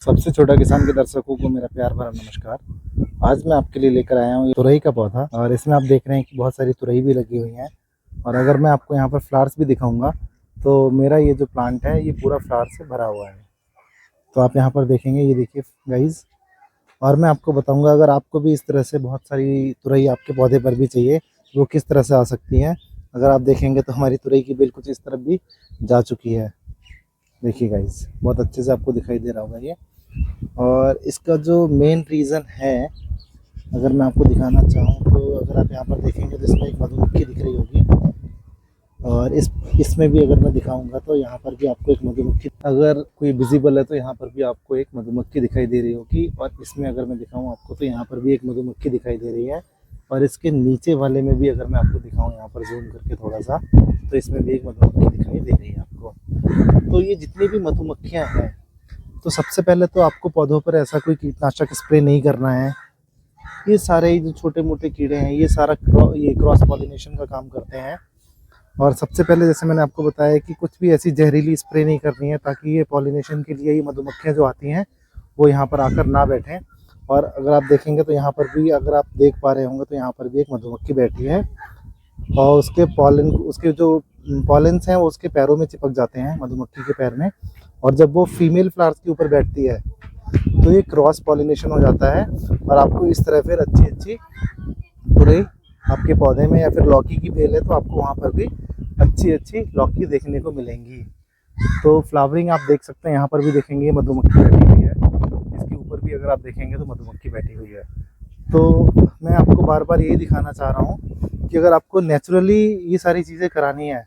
सबसे छोटा किसान के दर्शकों को मेरा प्यार भरा नमस्कार। आज मैं आपके लिए लेकर आया हूँ ये तुरई का पौधा और इसमें आप देख रहे हैं कि बहुत सारी तुरई भी लगी हुई हैं। और अगर मैं आपको यहाँ पर फ्लावर्स भी दिखाऊंगा तो मेरा ये जो प्लांट है ये पूरा फ्लावर से भरा हुआ है। तो आप यहाँ पर देखेंगे, ये देखिए गाइज। और मैं आपको बताऊँगा अगर आपको भी इस तरह से बहुत सारी तुरई आपके पौधे पर भी चाहिए वो किस तरह से आ सकती हैं। अगर आप देखेंगे तो हमारी तुरई की बेल कुछ इस तरफ भी जा चुकी है। देखिए गाइज, बहुत अच्छे से आपको दिखाई दे रहा होगा ये। और इसका जो मेन रीज़न है, अगर मैं आपको दिखाना चाहूँ तो अगर आप यहाँ पर देखेंगे तो इसमें एक मधुमक्खी दिख रही होगी। और इसमें भी अगर मैं दिखाऊंगा तो यहाँ पर भी आपको एक मधुमक्खी, अगर कोई विजिबल है तो यहाँ पर भी आपको एक मधुमक्खी दिखाई दे रही होगी। और इसमें अगर मैं दिखाऊँ आपको तो यहाँ पर भी एक मधुमक्खी दिखाई दे रही है। और इसके नीचे वाले में भी अगर मैं आपको दिखाऊँ यहाँ पर जूम करके थोड़ा सा, तो इसमें भी एक मधुमक्खी दिखाई दे रही है आपको। तो ये जितनी भी मधुमक्खियाँ हैं, तो सबसे पहले तो आपको पौधों पर ऐसा कोई कीटनाशक स्प्रे नहीं करना है। ये सारे जो छोटे मोटे कीड़े हैं ये सारा ये क्रॉस पॉलिनेशन का काम करते हैं। और सबसे पहले जैसे मैंने आपको बताया कि कुछ भी ऐसी जहरीली स्प्रे नहीं करनी है ताकि ये पॉलिनेशन के लिए ये मधुमक्खियाँ जो आती हैं वो यहाँ पर आकर ना बैठें। और अगर आप देखेंगे तो यहाँ पर भी, अगर आप देख पा रहे होंगे तो यहाँ पर भी एक मधुमक्खी बैठी है और उसके जो पॉलेंस हैं वो उसके पैरों में चिपक जाते हैं, मधुमक्खी के पैर में। और जब वो फीमेल फ्लावर्स के ऊपर बैठती है तो ये क्रॉस पॉलिनेशन हो जाता है और आपको इस तरह फिर अच्छी अच्छी तुरई आपके पौधे में, या फिर लौकी की बेल है तो आपको वहाँ पर भी अच्छी अच्छी लौकी देखने को मिलेंगी। तो फ्लावरिंग आप देख सकते हैं, यहाँ पर भी देखेंगे मधुमक्खी बैठी हुई है, इसके ऊपर भी अगर आप देखेंगे तो मधुमक्खी बैठी हुई है। तो मैं आपको बार बार यही दिखाना चाह रहा हूँ कि अगर आपको नेचुरली ये सारी चीज़ें करानी है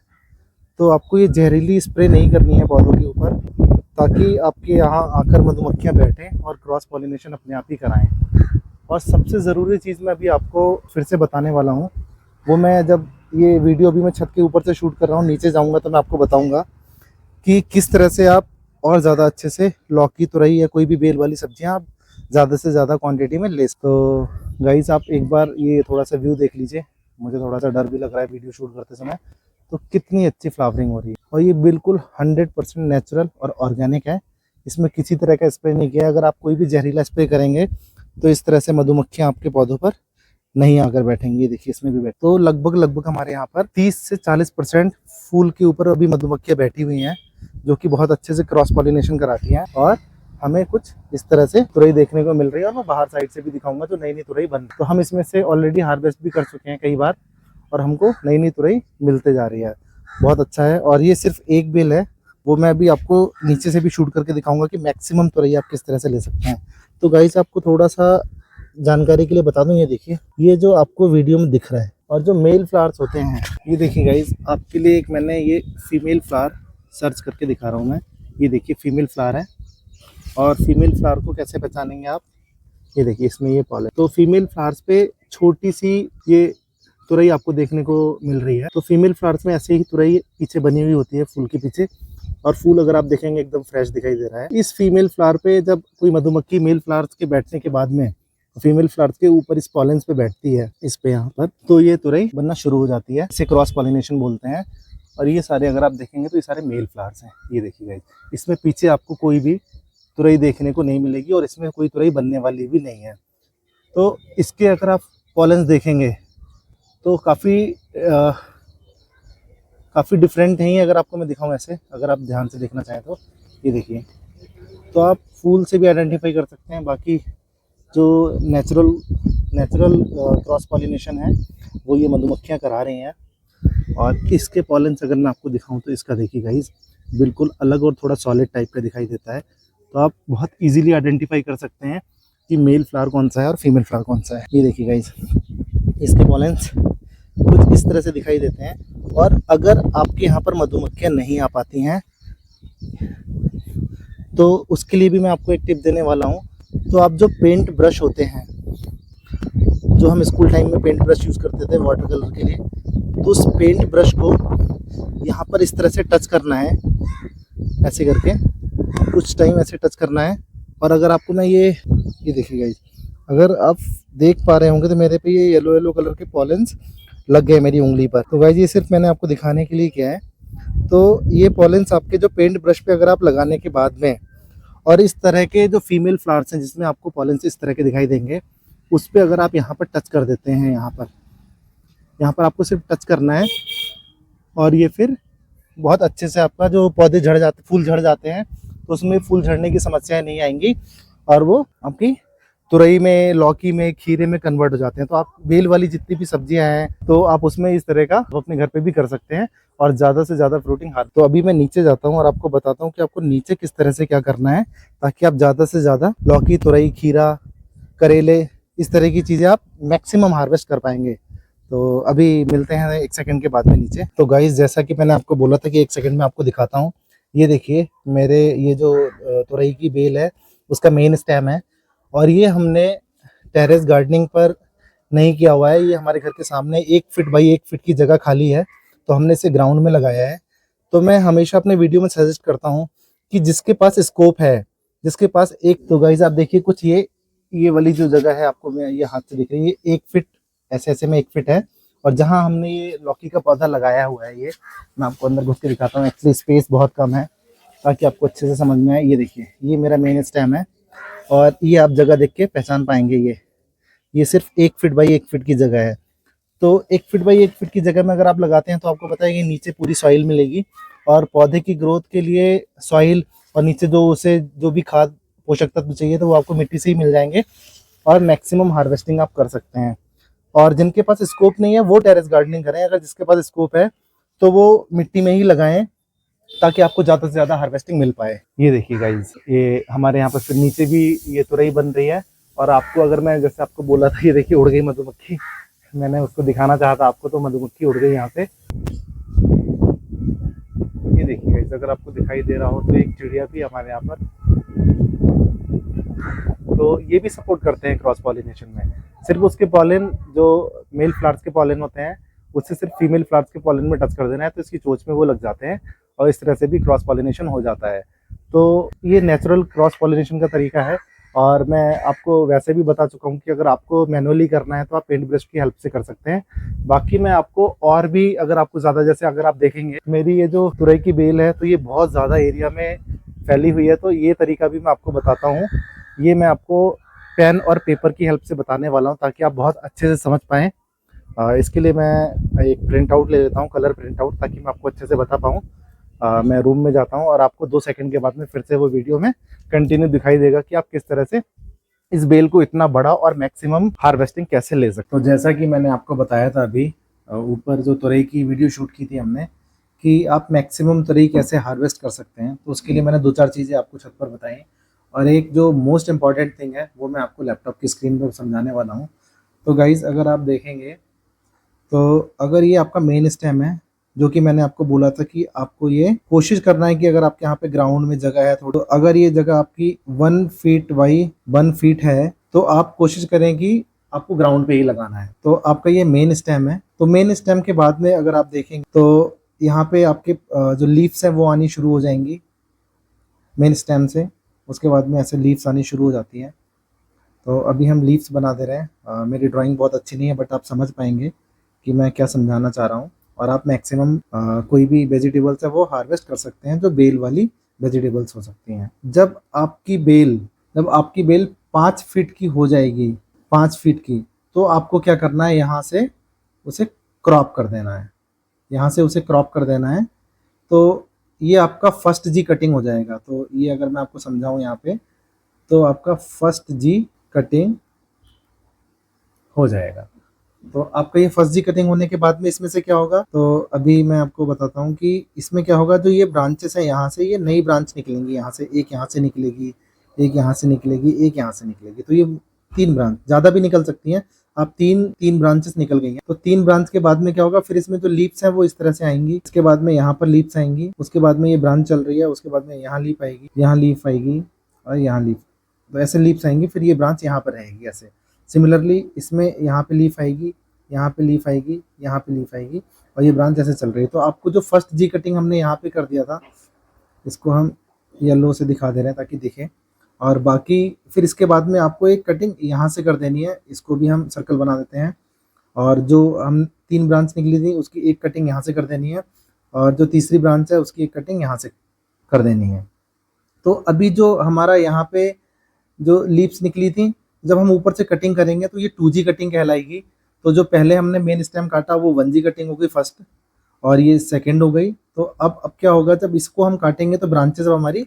तो आपको ये जहरीली स्प्रे नहीं करनी है पौधों के ऊपर, ताकि आपके यहाँ आकर मधुमक्खियाँ बैठें और क्रॉस पॉलिनेशन अपने आप ही कराएं। और सबसे ज़रूरी चीज़ मैं अभी आपको फिर से बताने वाला हूँ, वो मैं जब ये वीडियो अभी मैं छत के ऊपर से शूट कर रहा हूँ, नीचे जाऊँगा तो मैं आपको बताऊँगा कि किस तरह से आप और ज़्यादा अच्छे से लौकी, तुरई या कोई भी बेल वाली सब्जियाँ आप ज़्यादा से ज़्यादा क्वान्टिटी में ले। तो गाइस, आप एक बार ये थोड़ा सा व्यू देख लीजिए। मुझे थोड़ा सा डर भी लग रहा है वीडियो शूट करते समय। तो कितनी अच्छी फ्लावरिंग हो रही है और ये बिल्कुल 100% नेचुरल और ऑर्गेनिक है। इसमें किसी तरह का स्प्रे नहीं किया। अगर आप कोई भी जहरीला स्प्रे करेंगे तो इस तरह से मधुमक्खियाँ आपके पौधों पर नहीं आकर बैठेंगी। देखिए इसमें भी बैठ, तो लगभग हमारे यहाँ पर 30 से 40% फूल के ऊपर अभी मधुमक्खियाँ बैठी हुई हैं, जो कि बहुत अच्छे से क्रॉस पॉलिनेशन कराती हैं। और हमें कुछ इस तरह से तुरई देखने को मिल रही है। और मैं बाहर साइड से भी दिखाऊंगा जो नई नई तुरई बन, तो हम इसमें से ऑलरेडी हार्वेस्ट भी कर चुके हैं कई बार और हमको नई नई तुरई मिलते जा रही है। बहुत अच्छा है। और ये सिर्फ एक बेल है, वो मैं अभी आपको नीचे से भी शूट करके दिखाऊंगा कि मैक्सिमम तुरई आप किस तरह से ले सकते हैं। तो गाइस, आपको थोड़ा सा जानकारी के लिए बता दूं, ये देखिए, ये जो आपको वीडियो में दिख रहा है और जो मेल फ्लावर्स होते हैं, ये देखिए गाइस, आपके लिए एक मैंने ये फीमेल फ्लावर सर्च करके दिखा रहा हूँ मैं। ये देखिए फीमेल फ्लावर है। और फीमेल फ्लावर को कैसे पहचानेंगे आप, ये देखिए इसमें ये पॉलन। तो फीमेल फ्लावर्स पे छोटी सी ये तुरई आपको देखने को मिल रही है। तो फीमेल फ्लावर्स में ऐसे ही तुरई पीछे बनी हुई होती है फूल के पीछे, और फूल अगर आप देखेंगे एकदम फ्रेश दिखाई दे रहा है। इस फीमेल फ्लावर पे जब कोई मधुमक्खी मेल फ्लावर्स के बैठने के बाद में फीमेल फ्लावर्स के ऊपर इस पॉलेंस पे बैठती है, इस पे यहाँ पर, तो ये तुरई बनना शुरू हो जाती है। इसे क्रॉस पॉलिनेशन बोलते हैं। और ये सारे अगर आप देखेंगे तो ये सारे मेल फ्लावर्स हैं। ये देखिएगा, इसमें पीछे आपको कोई भी तुरई देखने को नहीं मिलेगी और इसमें कोई तुरई बनने वाली भी नहीं है। तो इसके अगर आप पॉलेंस देखेंगे तो काफ़ी डिफरेंट है। अगर आपको मैं दिखाऊं ऐसे, अगर आप ध्यान से देखना चाहें तो ये देखिए, तो आप फूल से भी आइडेंटिफाई कर सकते हैं। बाकी जो नेचुरल क्रॉस पॉलिनेशन है वो ये मधुमक्खियाँ करा रही हैं। और इसके पॉलेंस अगर मैं आपको दिखाऊं तो इसका देखिए गाइस, बिल्कुल अलग और थोड़ा सॉलिड टाइप का दिखाई देता है। तो आप बहुत इजीली आइडेंटिफाई कर सकते हैं कि मेल फ्लावर कौन सा है और फीमेल फ्लावर कौन सा है। ये देखिए गाइस, इसके पॉलेंस कुछ इस तरह से दिखाई देते हैं। और अगर आपके यहाँ पर मधुमक्खियाँ नहीं आ पाती हैं तो उसके लिए भी मैं आपको एक टिप देने वाला हूँ। तो आप जो पेंट ब्रश होते हैं, जो हम स्कूल टाइम में पेंट ब्रश यूज़ करते थे वाटर कलर के लिए, तो उस पेंट ब्रश को यहाँ पर इस तरह से टच करना है, ऐसे करके कुछ टाइम ऐसे टच करना है। और अगर आपको मैं ये देखिएगा, अगर आप देख पा रहे होंगे तो मेरे पे ये येलो कलर के पॉलेंस लग गए मेरी उंगली पर। तो गाइस, ये सिर्फ मैंने आपको दिखाने के लिए किया है। तो ये पॉलेंस आपके जो पेंट ब्रश पे अगर आप लगाने के बाद में और इस तरह के जो फीमेल फ्लावर्स हैं जिसमें आपको पॉलन इस तरह के दिखाई देंगे, उस पर अगर आप यहाँ पर टच कर देते हैं, यहाँ पर आपको सिर्फ टच करना है और ये फिर बहुत अच्छे से आपका जो पौधे झड़ जाते, फूल झड़ जाते हैं, तो उसमें फूल झड़ने की समस्याएं नहीं आएंगी और वो आपकी तुरई में, लौकी में, खीरे में कन्वर्ट हो जाते हैं। तो आप बेल वाली जितनी भी सब्जियां हैं तो आप उसमें इस तरह का अपने घर पे भी कर सकते हैं और ज़्यादा से ज़्यादा फ्रूटिंग हाथ। तो अभी मैं नीचे जाता हूँ और आपको बताता हूँ कि आपको नीचे किस तरह से क्या करना है ताकि आप ज़्यादा से ज़्यादा लौकी, तुरई, खीरा, करेले, इस तरह की चीज़ें आप मैक्सिमम हार्वेस्ट कर पाएंगे। तो अभी मिलते हैं 1 सेकंड के बाद में नीचे। तो गाइस, जैसा कि मैंने आपको बोला था कि 1 सेकंड में आपको दिखाता हूँ। ये देखिए मेरे ये जो तुरई की बेल है उसका मेन स्टेम है और ये हमने टेरेस गार्डनिंग पर नहीं किया हुआ है। ये हमारे घर के सामने 1 फीट बाई 1 फीट की जगह खाली है तो हमने इसे ग्राउंड में लगाया है। तो मैं हमेशा अपने वीडियो में सजेस्ट करता हूँ कि जिसके पास स्कोप है, जिसके पास एक, तो गाइस आप देखिए कुछ ये वाली जो जगह है आपको मैं ये हाथ से दिख रही है, 1 फीट ऐसे में 1 फीट है और जहाँ हमने ये लौकी का पौधा लगाया हुआ है, ये मैं आपको अंदर घुस के दिखाता हूँ। एक्चुअली स्पेस बहुत कम है ताकि आपको अच्छे से समझ में आए। ये देखिए ये मेरा मेन स्टेम है और ये आप जगह देख के पहचान पाएंगे। ये सिर्फ 1 फीट बाई 1 फीट की जगह है। तो 1 फीट बाई 1 फीट की जगह में अगर आप लगाते हैं तो आपको पता है कि नीचे पूरी सॉइल मिलेगी और पौधे की ग्रोथ के लिए सॉइल और नीचे जो उसे जो भी खाद पोषक तत्व चाहिए तो वो आपको मिट्टी से ही मिल जाएंगे और मैक्सिमम हार्वेस्टिंग आप कर सकते हैं। और जिनके पास स्कोप नहीं है वो टेरेस गार्डनिंग करें, अगर जिसके पास स्कोप है तो वो मिट्टी में ही लगाएं ताकि आपको ज़्यादा से ज़्यादा हार्वेस्टिंग मिल पाए। ये देखिए गाइज, ये हमारे यहाँ पर फिर नीचे भी ये तुरई बन रही है और आपको अगर मैं जैसे आपको बोला था, ये देखिए उड़ गई मधुमक्खी, मैंने उसको दिखाना चाहा था आपको तो मधुमक्खी उड़ गई यहाँ से। ये देखिए गाइज, अगर आपको दिखाई दे रहा हो तो एक चिड़िया भी हमारे यहाँ पर, तो ये भी सपोर्ट करते हैं क्रॉस पॉलिनेशन में। सिर्फ उसके पॉलन जो मेल फ्लावर्स के पॉलन होते हैं उससे सिर्फ फीमेल फ्लावर्स के पॉलन में टच कर देना है तो इसकी चोंच में वो लग जाते हैं और इस तरह से भी क्रॉस पॉलिनेशन हो जाता है। तो ये नेचुरल क्रॉस पॉलिनेशन का तरीका है और मैं आपको वैसे भी बता चुका हूँ कि अगर आपको मैनुअली करना है तो आप पेंट ब्रश की हेल्प से कर सकते हैं। बाकी मैं आपको और भी, अगर आपको ज़्यादा, जैसे अगर आप देखेंगे मेरी ये जो तुरई की बेल है तो ये बहुत ज़्यादा एरिया में फैली हुई है, तो ये तरीका भी मैं आपको बताता हूँ। ये मैं आपको पेन और पेपर की हेल्प से बताने वाला हूँ ताकि आप बहुत अच्छे से समझ पाएँ। इसके लिए मैं एक प्रिंट आउट ले लेता हूँ, कलर प्रिंट आउट, ताकि मैं आपको अच्छे से बता पाऊँ। मैं रूम में जाता हूँ और आपको 2 सेकंड के बाद में फिर से वो वीडियो में कंटिन्यू दिखाई देगा कि आप किस तरह से इस बेल को इतना बड़ा और मैक्सिमम हार्वेस्टिंग कैसे ले सकते। तो जैसा कि मैंने आपको बताया था अभी ऊपर जो तुरई की वीडियो शूट की थी हमने कि आप मैक्सिमम तुरई कैसे हार्वेस्ट कर सकते हैं, तो उसके लिए मैंने 2-4 चीज़ें आपको छत पर बताई और एक जो मोस्ट इम्पॉर्टेंट थिंग है वो मैं आपको लैपटॉप की स्क्रीन पर समझाने वाला हूँ। तो गाइज़, अगर आप देखेंगे तो अगर ये आपका मेन स्टेम है, जो कि मैंने आपको बोला था कि आपको ये कोशिश करना है कि अगर आपके यहाँ पे ग्राउंड में जगह है थोड़ा, तो अगर ये जगह आपकी 1 फीट बाई 1 फीट है तो आप कोशिश करें कि आपको ग्राउंड पे ही लगाना है। तो आपका ये मेन स्टेम है। तो मेन स्टेम के बाद में अगर आप देखेंगे तो यहाँ पे आपके जो लीव्स हैं वो आनी शुरू हो जाएंगी मेन स्टेम से। उसके बाद में ऐसे लीव्स आनी शुरू हो जाती हैं। तो अभी हम लीव्स बना दे रहे हैं। मेरी ड्राइंग बहुत अच्छी नहीं है बट आप समझ पाएंगे कि मैं क्या समझाना चाह रहा हूँ और आप मैक्सिमम कोई भी वेजिटेबल्स है वो हार्वेस्ट कर सकते हैं जो बेल वाली वेजिटेबल्स हो सकती हैं। जब आपकी बेल 5 फीट की हो जाएगी, 5 फीट की, तो आपको क्या करना है, यहाँ से उसे क्रॉप कर देना है, यहाँ से उसे क्रॉप कर देना है। तो ये आपका फर्स्ट जी कटिंग हो जाएगा। तो ये अगर मैं आपको समझाऊँ यहाँ पे, तो आपका फर्स्ट जी कटिंग हो जाएगा। तो आपका ये फर्स्ट जी कटिंग होने के बाद में इसमें से क्या होगा, तो अभी मैं आपको बताता हूँ कि इसमें क्या होगा। जो ये ब्रांचेस है यहाँ से ये नई ब्रांच निकलेंगी, यहाँ से एक यहाँ से निकलेगी, एक यहाँ से निकलेगी, एक यहाँ से निकलेगी। तो ये 3 ब्रांच, ज़्यादा भी निकल सकती हैं। अब तीन ब्रांचेस निकल गई हैं। तो 3 ब्रांच के बाद में क्या होगा, फिर इसमें जो लीव्स हैं वो इस तरह से आएंगी। इसके बाद में यहाँ पर लीव्स आएंगी, उसके बाद में ये ब्रांच चल रही है, उसके बाद में यहाँ लीफ आएगी, यहाँ लीफ आएगी और यहाँ लीफ। तो ऐसे लीव्स आएंगी, फिर ये ब्रांच यहाँ पर रहेगी ऐसे। सिमिलरली इसमें यहाँ पे लीफ आएगी, यहाँ पे लीफ आएगी, यहाँ पे लीफ आएगी और ये ब्रांच ऐसे चल रही है। तो आपको जो फर्स्ट जी कटिंग हमने यहाँ पे कर दिया था, इसको हम येलो से दिखा दे रहे हैं ताकि दिखे। और बाकी फिर इसके बाद में आपको एक कटिंग यहाँ से कर देनी है, इसको भी हम सर्कल बना देते हैं। और जो हम 3 ब्रांच निकली थी उसकी एक कटिंग यहाँ से कर देनी है और जो तीसरी ब्रांच है उसकी एक कटिंग यहाँ से कर देनी है। तो अभी जो हमारा यहाँ पे जो लीव्स निकली थी, जब हम ऊपर से कटिंग करेंगे तो ये 2G कटिंग कहलाएगी। तो जो पहले हमने मेन स्टेम काटा वो 1G कटिंग हो गई फर्स्ट, और ये सेकंड हो गई। तो अब क्या होगा, जब इसको हम काटेंगे तो ब्रांचेस अब हमारी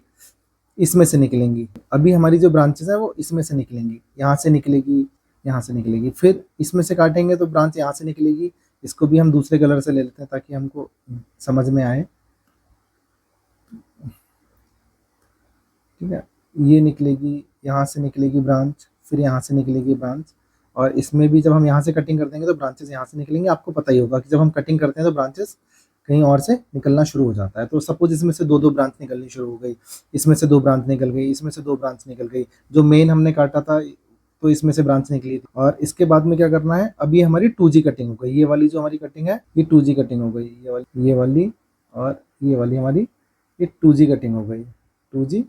इसमें से निकलेंगी। अभी हमारी जो ब्रांचेस है वो इसमें से निकलेंगी, यहाँ से निकलेगी, यहाँ से निकलेगी, फिर इसमें से काटेंगे तो ब्रांच यहाँ से निकलेगी। इसको भी हम दूसरे कलर से ले लेते हैं ताकि हमको समझ में आए। ठीक है, ये निकलेगी, यहाँ से निकलेगी ब्रांच, फिर यहाँ से निकलेगी ब्रांच, और इसमें भी जब हम यहाँ से कटिंग कर देंगे तो ब्रांचेस यहाँ से निकलेंगे। आपको पता ही होगा कि जब हम कटिंग करते हैं तो ब्रांचेस कहीं और से निकलना शुरू हो जाता है। तो सपोज इसमें से दो ब्रांच निकलनी शुरू हो गई, इसमें से 2 ब्रांच निकल गई, इसमें से 2 ब्रांच निकल गई। जो मेन हमने काटा था तो इसमें से ब्रांच निकली थी। और इसके बाद में क्या करना है, अभी हमारी 2G कटिंग हो गई। ये वाली जो हमारी कटिंग है ये 2G कटिंग हो गई, ये वाली और ये वाली हमारी ये 2G कटिंग हो गई, 2G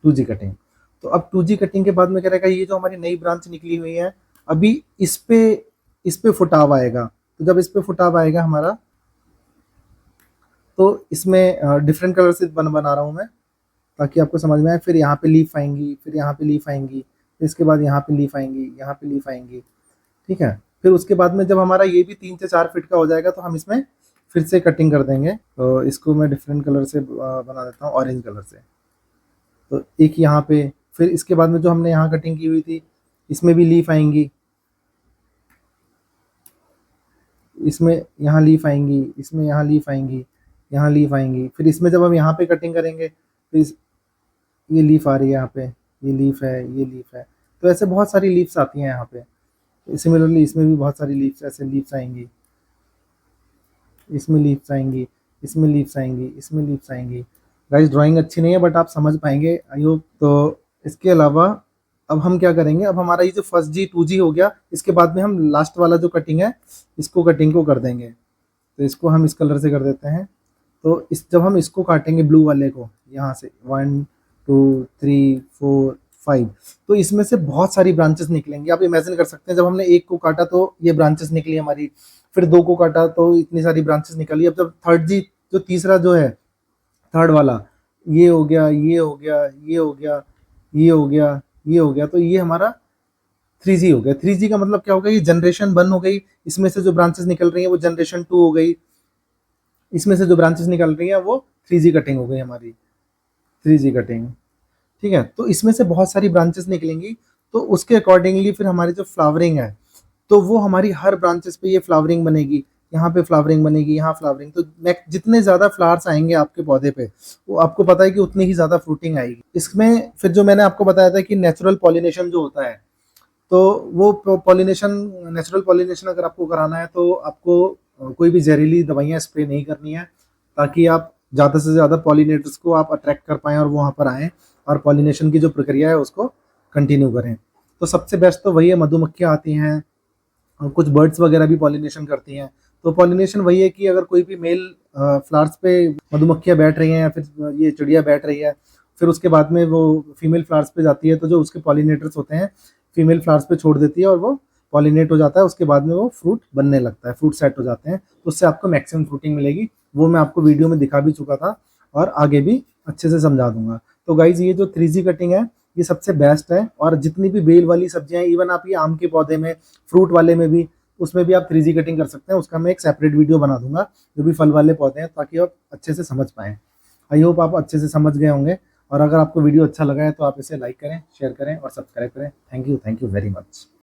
2G कटिंग। तो अब 2G कटिंग के बाद में क्या रहेगा, ये जो हमारी नई ब्रांच निकली हुई है अभी इस पे फुटाव आएगा। तो जब इस पे फुटाव आएगा हमारा, तो इसमें डिफरेंट कलर से बना रहा हूँ मैं ताकि आपको समझ में आए। फिर यहाँ पे लीफ आएंगी, फिर यहाँ पे लीफ आएंगी, फिर इसके बाद यहाँ पे लीफ आएंगी, यहाँ पे लीफ आएंगी। ठीक है, फिर उसके बाद में जब हमारा ये भी 3 से 4 फीट का हो जाएगा तो हम इसमें फिर से कटिंग कर देंगे। तो इसको मैं डिफरेंट कलर से बना देता हूँ, ऑरेंज कलर से। तो एक यहाँ पे, फिर इसके बाद में जो हमने यहाँ कटिंग की हुई थी इसमें भी लीफ आएंगी, इसमें यहाँ लीफ आएंगी, इसमें यहाँ लीफ आएंगी, यहाँ लीफ आएंगी। फिर इसमें जब हम यहाँ पे कटिंग करेंगे तो ये लीफ आ रही है यहाँ पे, ये लीफ है, ये लीफ है। तो ऐसे बहुत सारी लीव्स आती हैं यहाँ पे। सिमिलरली इसमें भी बहुत सारी लीव्स, ऐसे लीव्स आएंगी, इसमें लीव्स आएंगी, इसमें लीव्स आएंगी, इसमें लीव्स आएंगी। गाइस ड्राइंग अच्छी नहीं है बट आप समझ पाएंगे आई होप। तो इसके अलावा अब हम क्या करेंगे, अब हमारा ये जो फर्स्ट जी 2G हो गया, इसके बाद में हम लास्ट वाला जो कटिंग है इसको कटिंग को कर देंगे। तो इसको हम इस कलर से कर देते हैं। तो जब हम इसको काटेंगे ब्लू वाले को, यहाँ से 1 2 3 4 5, तो इसमें से बहुत सारी ब्रांचेस निकलेंगी। आप इमेजिन कर सकते हैं, जब हमने एक को काटा तो ये ब्रांचेस निकली हमारी, फिर 2 को काटा तो इतनी सारी ब्रांचेस निकली। अब जब थर्ड जी जो तीसरा जो है, थर्ड वाला, ये हो गया, ये हो गया, ये हो गया, ये हो गया, ये हो गया, तो ये हमारा 3G हो गया। 3G का मतलब क्या हो गया, ये जनरेशन 1 हो गई। इसमें से जो ब्रांचेस निकल रही है वो जनरेशन 2 हो गई। इसमें से जो ब्रांचेस निकल रही है वो 3G कटिंग हो गई हमारी, 3G कटिंग। ठीक है, तो इसमें से बहुत सारी ब्रांचेस निकलेंगी। तो उसके अकॉर्डिंगली फिर हमारी जो फ्लावरिंग है तो वो हमारी हर ब्रांचेस पे ये फ्लावरिंग बनेगी, यहाँ पे फ्लावरिंग बनेगी, यहाँ फ्लावरिंग। तो जितने ज़्यादा फ्लावर्स आएंगे आपके पौधे पे, वो आपको पता है कि उतनी ही ज़्यादा फ्रूटिंग आएगी। इसमें फिर जो मैंने आपको बताया था कि नेचुरल पॉलिनेशन जो होता है, तो वो पॉलिनेशन, नेचुरल पॉलिनेशन अगर आपको कराना है तो आपको कोई भी जहरीली दवाइयाँ स्प्रे नहीं करनी है, ताकि आप ज़्यादा से ज़्यादा पॉलिनेटर्स को आप अट्रैक्ट कर पाएँ और वो वहाँ पर आएँ और पॉलिनेशन की जो प्रक्रिया है उसको कंटिन्यू करें। तो सबसे बेस्ट तो वही है, मधुमक्खियाँ आती हैं और कुछ बर्ड्स वगैरह भी पॉलिनेशन करती हैं। तो पॉलिनेशन वही है कि अगर कोई भी मेल फ्लावर्स पे मधुमक्खियाँ बैठ रही हैं या फिर ये चिड़िया बैठ रही है, फिर उसके बाद में वो फीमेल फ्लावर्स पे जाती है, तो जो उसके पॉलिनेटर्स होते हैं फीमेल फ्लावर्स पे छोड़ देती है और वो पॉलिनेट हो जाता है। उसके बाद में वो फ्रूट बनने लगता है, फ्रूट सेट हो जाते हैं, तो उससे आपको मैक्सिमम फ्रूटिंग मिलेगी। वो मैं आपको वीडियो में दिखा भी चुका था और आगे भी अच्छे से समझा दूंगा। तो गाइज ये जो 3G कटिंग है ये सबसे बेस्ट है। और जितनी भी बेल वाली सब्जियां, इवन आप ये आम के पौधे में, फ्रूट वाले में भी, उसमें भी आप 3G कटिंग कर सकते हैं। उसका मैं एक सेपरेट वीडियो बना दूंगा जो भी फल वाले पौधे हैं, ताकि आप अच्छे से समझ पाएँ। आई होप आप अच्छे से समझ गए होंगे। और अगर आपको वीडियो अच्छा लगा है तो आप इसे लाइक करें, शेयर करें और सब्सक्राइब करें। Thank you very much.